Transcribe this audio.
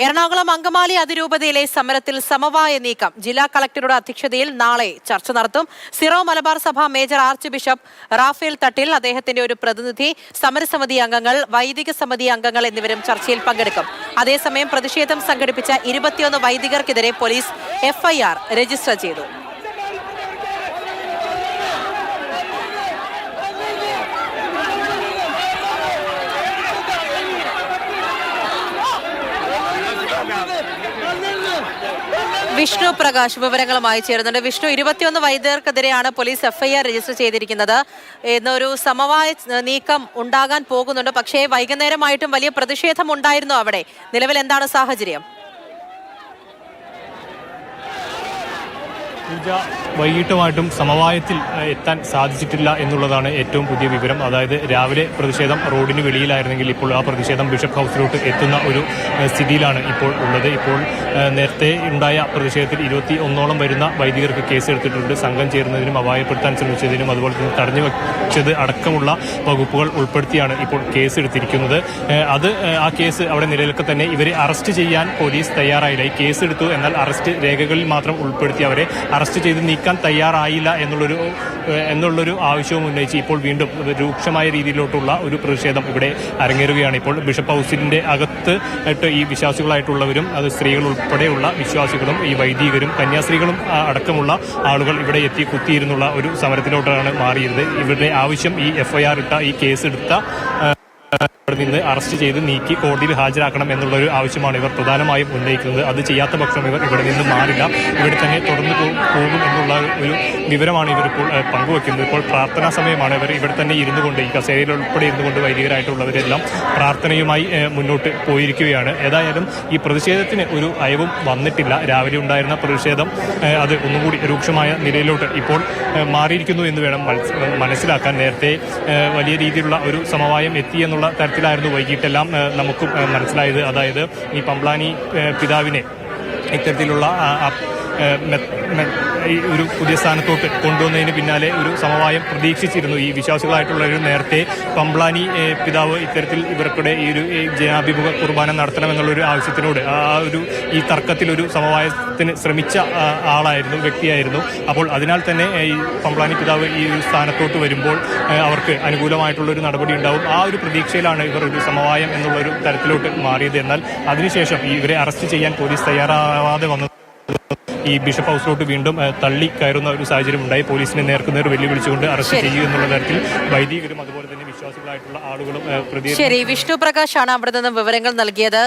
എറണാകുളം അങ്കമാലി അതിരൂപതയിലെ സമരത്തിൽ സമവായ നീക്കം ജില്ലാ കളക്ടറുടെ അധ്യക്ഷതയിൽ നാളെ ചർച്ച നടത്തും. സിറോ മലബാർ സഭ major arch bishop Raphael Thattil, അദ്ദേഹത്തിന്റെ ഒരു പ്രതിനിധി, സമരസമിതി അംഗങ്ങൾ, വൈദിക സമിതി അംഗങ്ങൾ എന്നിവരും ചർച്ചയിൽ പങ്കെടുക്കും. അതേസമയം പ്രതിഷേധം സംഘടിപ്പിച്ച 21 വൈദികർക്കെതിരെ പോലീസ് FIR രജിസ്റ്റർ ചെയ്തു. വിഷ്ണു പ്രകാശ് വിവരങ്ങളുമായി ചേരുന്നുണ്ട്. വിഷ്ണു, 21 വൈദികർക്കെതിരെയാണ് പോലീസ് FIR രജിസ്റ്റർ ചെയ്തിരിക്കുന്നത്. എന്നൊരു സമവായ നീക്കം ഉണ്ടാകാൻ പോകുന്നുണ്ട്. പക്ഷേ വൈകുന്നേരമായിട്ടും വലിയ പ്രതിഷേധം ഉണ്ടായിരുന്നു അവിടെ. നിലവിൽ എന്താണ് സാഹചര്യം? പൂജ, വൈകിട്ടുമായിട്ടും സമവായത്തിൽ എത്താൻ സാധിച്ചിട്ടില്ല എന്നുള്ളതാണ് ഏറ്റവും പുതിയ വിവരം. അതായത് രാവിലെ പ്രതിഷേധം റോഡിന് വെളിയിലായിരുന്നെങ്കിൽ ഇപ്പോൾ ആ പ്രതിഷേധം ബിഷപ്പ് ഹൗസിലോട്ട് എത്തുന്ന ഒരു സ്ഥിതിയിലാണ് ഇപ്പോൾ ഉള്ളത്. ഇപ്പോൾ നേരത്തെ ഉണ്ടായ പ്രതിഷേധത്തിൽ 21ഓളം വരുന്ന വൈദികർക്ക് കേസെടുത്തിട്ടുണ്ട്. സംഘം ചേരുന്നതിനും അപായപ്പെടുത്താൻ ശ്രമിച്ചതിനും അതുപോലെ തന്നെ തടഞ്ഞു വെച്ചത് അടക്കമുള്ള വകുപ്പുകൾ ഉൾപ്പെടുത്തിയാണ് ഇപ്പോൾ കേസെടുത്തിരിക്കുന്നത്. ആ കേസ് അവിടെ നിലനിൽക്കെ തന്നെ ഇവരെ അറസ്റ്റ് ചെയ്യാൻ പോലീസ് തയ്യാറായില്ല. ഈ കേസെടുത്തു, എന്നാൽ അറസ്റ്റ് രേഖകളിൽ മാത്രം ഉൾപ്പെടുത്തി അവരെ അറസ്റ്റ് ചെയ്ത് നീക്കാൻ തയ്യാറായില്ല എന്നുള്ളൊരു ആവശ്യവും ഉന്നയിച്ച് ഇപ്പോൾ വീണ്ടും രൂക്ഷമായ രീതിയിലോട്ടുള്ള ഒരു പ്രതിഷേധം ഇവിടെ അരങ്ങേറുകയാണ്. ഇപ്പോൾ ബിഷപ്പ് ഹൗസിന്റെ അകത്ത് ഈ വിശ്വാസികളായിട്ടുള്ളവരും, അത് സ്ത്രീകൾ ഉൾപ്പെടെയുള്ള വിശ്വാസികളും ഈ വൈദികരും കന്യാസ്ത്രീകളും അടക്കമുള്ള ആളുകൾ ഇവിടെ എത്തി കുത്തിയിരുന്നുള്ള ഒരു സമരത്തിലോട്ടാണ് മാറിയത്. ഇവരുടെ ആവശ്യം ഈ FIR ഇട്ട, ഈ കേസെടുത്ത ഇവിടെ നിന്ന് അറസ്റ്റ് ചെയ്ത് നീക്കി കോടതിയിൽ ഹാജരാക്കണം എന്നുള്ളൊരു ആവശ്യമാണ് ഇവർ പ്രധാനമായും ഉന്നയിക്കുന്നത്. അത് ചെയ്യാത്ത പക്ഷം ഇവർ ഇവിടെ നിന്ന് മാറില്ല, ഇവിടെ തന്നെ തുടർന്ന് പോകും എന്നുള്ള ഒരു വിവരമാണ് ഇവരിപ്പോൾ പങ്കുവെക്കുന്നത്. ഇപ്പോൾ പ്രാർത്ഥനാ സമയമാണ്. ഇവർ ഇവിടെ തന്നെ ഇരുന്നു കൊണ്ട്, ഈ കസേരയിൽ ഉൾപ്പെടെ ഇരുന്നു കൊണ്ട് വൈദികരായിട്ടുള്ളവരെല്ലാം പ്രാർത്ഥനയുമായി മുന്നോട്ട് പോയിരിക്കുകയാണ്. ഏതായാലും ഈ പ്രതിഷേധത്തിന് ഒരു അയവും വന്നിട്ടില്ല. രാവിലെ ഉണ്ടായിരുന്ന പ്രതിഷേധം അത് ഒന്നുകൂടി രൂക്ഷമായ നിലയിലോട്ട് ഇപ്പോൾ മാറിയിരിക്കുന്നു എന്ന് വേണം മനസ്സിലാക്കാൻ. നേരത്തെ വലിയ രീതിയിലുള്ള ഒരു സമവായം എത്തിയെന്നുള്ള തരത്തിലായിരുന്നു വൈകിട്ടെല്ലാം നമുക്കും മനസ്സിലായത്. അതായത് ഈ പമ്പ്ലാനി പിതാവിനെ ഇത്തരത്തിലുള്ള ഒരു പുതിയ സ്ഥാനത്തോട്ട് കൊണ്ടുവന്നതിന് പിന്നാലെ ഒരു സമവായം പ്രതീക്ഷിച്ചിരുന്നു ഈ വിശ്വാസികളായിട്ടുള്ളവർ. നേരത്തെ പമ്പ്ലാനി പിതാവ് ഇത്തരത്തിൽ ഇവർക്കിടെ ഈ ഒരു ജനാഭിമുഖ കുർബാന നടത്തണമെന്നുള്ളൊരു ആവശ്യത്തിനോട് ഈ തർക്കത്തിലൊരു സമവായത്തിന് ശ്രമിച്ച വ്യക്തിയായിരുന്നു. അപ്പോൾ അതിനാൽ തന്നെ ഈ പമ്പ്ലാനി പിതാവ് ഈ ഒരു സ്ഥാനത്തോട്ട് വരുമ്പോൾ അവർക്ക് അനുകൂലമായിട്ടുള്ളൊരു നടപടി ഉണ്ടാവും. ആ ഒരു പ്രതീക്ഷയിലാണ് ഇവർ ഒരു സമവായം എന്നുള്ളൊരു തരത്തിലോട്ട് മാറിയത്. എന്നാൽ അതിനുശേഷം ഇവരെ അറസ്റ്റ് ചെയ്യാൻ പോലീസ് തയ്യാറാവാതെ വന്നത് ഈ ബിഷപ്പ് ഹൗസിലോട്ട് വീണ്ടും തള്ളി കയറുന്ന ഒരു സാഹചര്യം ഉണ്ടായി. പോലീസിനെ നേർക്കുനേർ വെല്ലുവിളിച്ചുകൊണ്ട് അറസ്റ്റ് ചെയ്യുക എന്നുള്ള തരത്തിൽ വൈദികരും അതുപോലെ തന്നെ വിശ്വാസികളായിട്ടുള്ള ആളുകളും ശരി, വിഷ്ണു പ്രകാശാണ് അവിടെ നിന്നും വിവരങ്ങൾ നൽകിയത്.